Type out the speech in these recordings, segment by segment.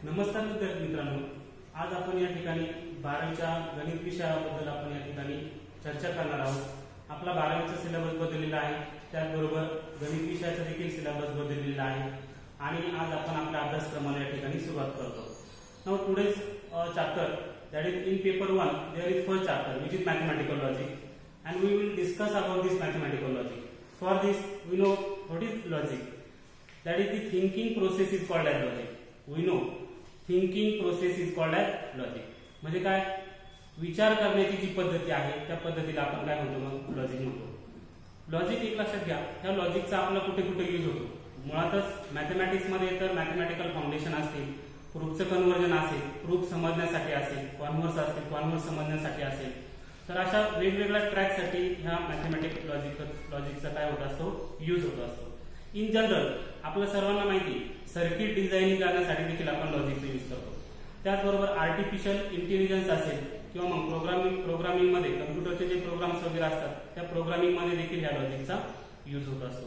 नमस्कार विद्यार्थी मित्रांनो, आज आपण या ठिकाणी 12वीच्या गणित विषयाबद्दल आपण या ठिकाणी चर्चा करणार आहोत। आपला 12वीचा सिलेबस बदललेला आहे, त्याचबरोबर गणित विषयाचा देखील सिलेबस बदललेला आहे आणि आज आपण आपल्या अभ्यासक्रमाला या ठिकाणी सुरुवात करतो। Now today's chapter, that is in paper 1 there is first chapter which is mathematical logic and we will discuss about this mathematical logic. For this we know what is logic, that is the thinking process is called as logic. We know thinking process is called as logic. म्हणजे काय, विचार करण्याची जी पद्धती आहे त्या पद्धतीला आपण काय म्हणतो, मग लॉजिक म्हणतो। लॉजिक एक लक्षात घ्या, ह्या लॉजिकचा आपला कुठे कुठे यूज होतो। मुळातच मॅथमॅटिक्स मध्ये तर मॅथमॅटिकल फाउंडेशन असतील, प्रूफचं कन्वर्जन असेल, प्रूफ समजण्यासाठी असेल, कॉन्व्हर्स असतील, कॉन्व्हर्स समजण्यासाठी असेल, तर अशा वेगवेगळ्या ट्रॅकसाठी ह्या मॅथमॅटिक लॉजिकचा काय होत असतो, यूज होत असतो। इन जनरल आपल्या सर्वांना माहिती, सर्किट डिझायनिंग करण्यासाठी देखील आपण लॉजिकचा यूज करतो। त्याचबरोबर आर्टिफिशियल इंटेलिजन्स असेल किंवा मग प्रोग्रामिंग मध्ये कम्प्युटरचे जे प्रोग्राम्स वगैरे असतात त्या प्रोग्रामिंग मध्ये देखील ह्या लॉजिकचा यूज होत असतो।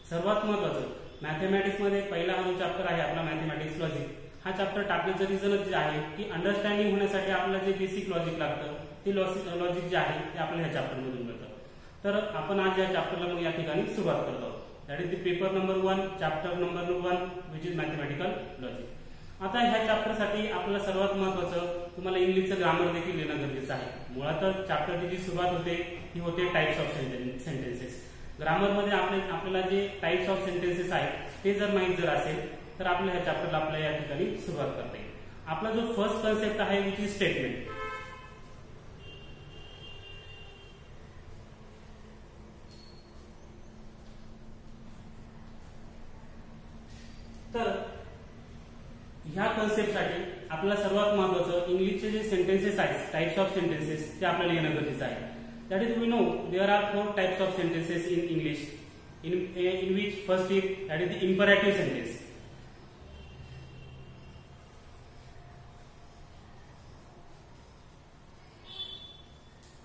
सर्वात महत्त्वाचं, मॅथमॅटिक्स मध्ये पहिला जो चॅप्टर आहे आपला मॅथमॅटिक्स लॉजिक, हा चॅप्टर टाकण्याचं रिझन जे आहे की अंडरस्टँडिंग होण्यासाठी आपल्याला जे बेसिक लॉजिक लागतं ते लॉजिक जे आहे ते आपल्याला ह्या चॅप्टर मधून मिळतं। तर आपण आज या चॅप्टरला मग या ठिकाणी सुरुवात करतो आहोत। That is the paper number 1 chapter number 1 which is mathematical logic. आता ह्या चॅप्टर साठी आपल्याला सर्वात महत्त्वाचं तुम्हाला इंग्लिशचं ग्रामर देखील येणं गरजेचं आहे। मुळातच चॅप्टरची जी सुरुवात होते ती होते टाइप्स ऑफ सेंटेन्सेस। ग्रामर मध्ये आपल्याला जे टाइप्स ऑफ सेंटेन्सेस आहेत ते जर माहित जर असेल तर आपल्या ह्या चॅप्टरला आपल्या या ठिकाणी सुरुवात करता येईल। आपला जो फर्स्ट कन्सेप्ट आहे विच इज स्टेटमेंट। तर ह्या कन्सेप्ट साठी आपल्याला सर्वात महत्त्वाचं इंग्लिशचे जे सेंटेन्सेस आहेत, टाइप्स ऑफ सेंटेन्सेस, ते आपल्याला येणं गरजेचं आहे। That is we know there are 4 types of sentences in English, in which first is that is the imperative sentence.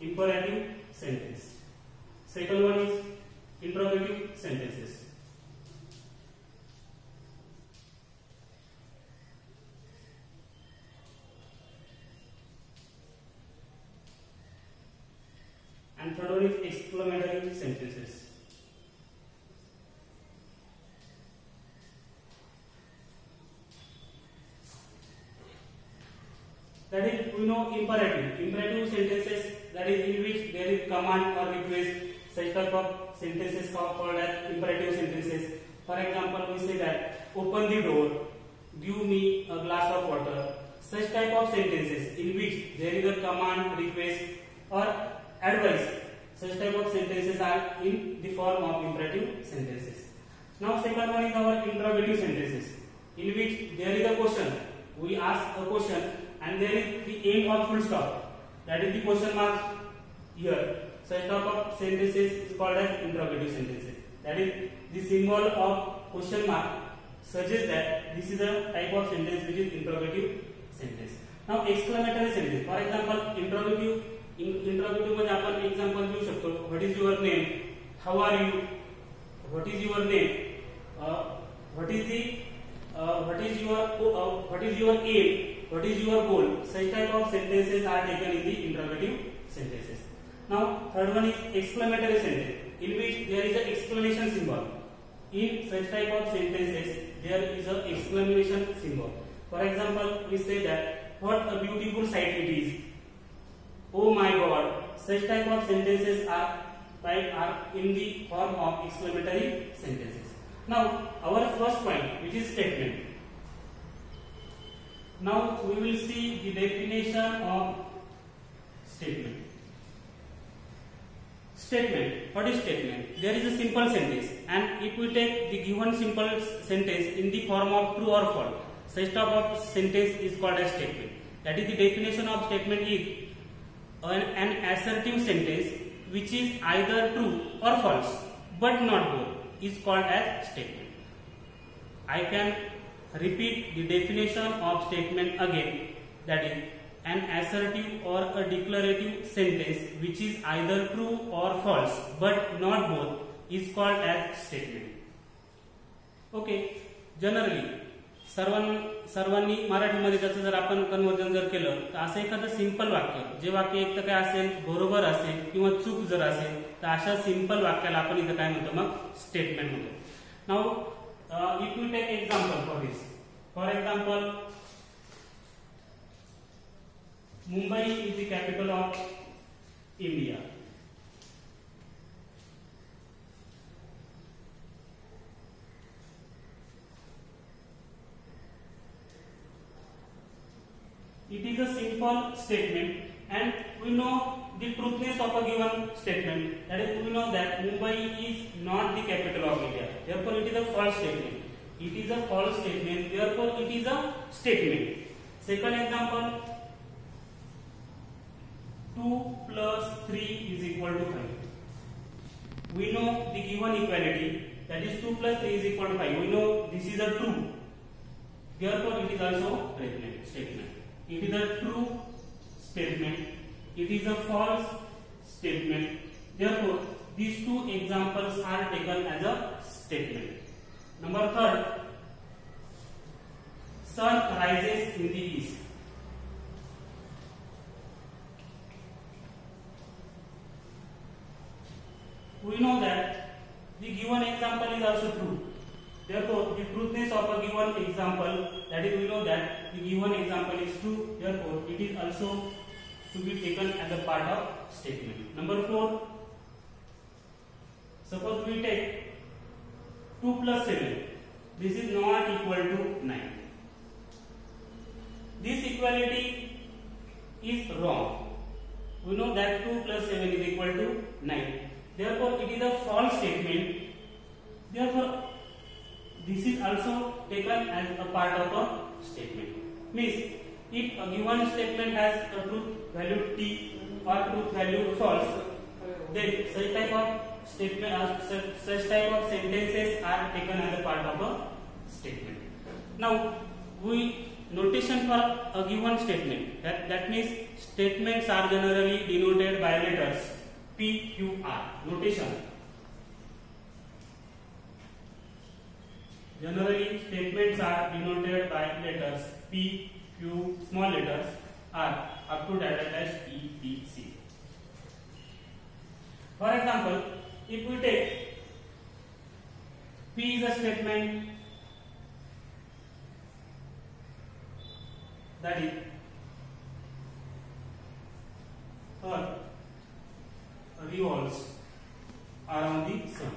Imperative sentence. Second one is interrogative sentences. And third one is exclamatory sentences. That is, we know imperative sentences, that is in which there is command or request. Such type of sentences called as imperative sentences. For example, we say that open the door, give me a glass of water. Such type of sentences in which there is a command, request or advice. Such type of sentences are in the form of imperative sentences. Now second one is our interrogative sentences, in which there is a question. We ask a question and there is the end or full stop, that is the question mark here. Such type of sentences is called as interrogative sentences. That is, the symbol of question mark suggests that this is a type of sentence which is interrogative sentence. Now exclamatory sentence, for example interrogative मध्ये आपण example देऊ शकतो, what is your name, how are you, what is your name, what is your aim, what is your goal. Such type of sentences are taken in the interrogative sentences. Now third one is exclamatory sentence, in which there is an exclamation symbol. In such type of sentences there is an exclamation symbol. For example, we say that what a beautiful sight it is, oh my god. Such type of sentences are in the form of exclamatory sentences. Now our first point, which is statement. Now we will see the definition of statement. Statement. What is statement? There is a simple sentence, and if we take the given simple sentence in the form of true or false, such type of sentence is called as statement. That is, the definition of statement is an assertive sentence which is either true or false but not both is called as statement. I can repeat the definition of statement again, that is, an assertive or a declarative sentence which is either true or false but not both is called as statement. Okay, generally सर्वांनी मराठीमध्ये त्याचं जर आपण conversion जर केलं तर असं एखादं सिंपल वाक्य, जे वाक्य एक तर काय असेल बरोबर असेल किंवा चूक जर असेल तर अशा सिंपल वाक्याला आपण इथं काय म्हणतो मग स्टेटमेंट म्हणतो. Now if you take example for this, for example Mumbai is the capital of India. It is a simple statement and we know the truthness of a given statement, that is we know that Mumbai is not the capital of India, therefore it is a false statement. It is a false statement, therefore it is a statement. Second example, 2 plus 3 is equal to 5. We know the given equality, that is 2 plus 3 is equal to 5. We know this is a true, therefore it is also statement. It is a true statement, it is a false statement, therefore these two examples are taken as a statement. Number third, sun rises in the east. We know that the given example is also true, therefore the truthness of a given example, that is we know that the given example is true, therefore it is also to be taken as a part of statement. Number 4, suppose we take 2 plus 7, this is not equal to 9. This equality is wrong. We know that 2 plus 7 is equal to 9, therefore it is a false statement, therefore this is also taken as a part of a statement. Means if a given statement has a truth value t or truth value false, then such type of statement, such type of sentences are taken as a part of a statement. Now we notation for a given statement, that means statements are generally denoted by letters p, q, r. Notation. Generally, statements are denoted by letters P, Q, small letters R, up to data dash E, B, C. For example, if we take P is a statement that is Earth revolves around the sun.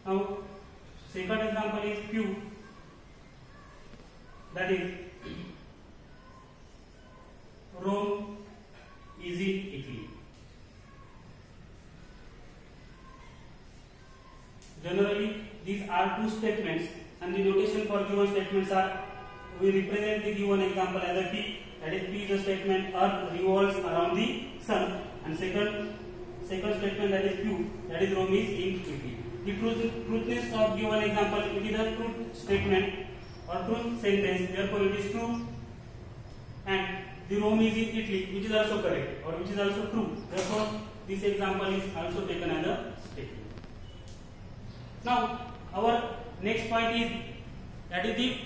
Now, second example is Q, that is Rome is in Italy. Generally, these are two statements, and the notation for given statements are, we represent the given example as a P, that is P is a statement Earth revolves around the sun, and second statement, that is Q, that is Rome is in Italy. The truthness of given example, it is a truth statement or truth sentence, therefore it is true, and the Rome is in Italy, which is also correct or which is also true, therefore this example is also taken as a statement. Now our next point is, that is the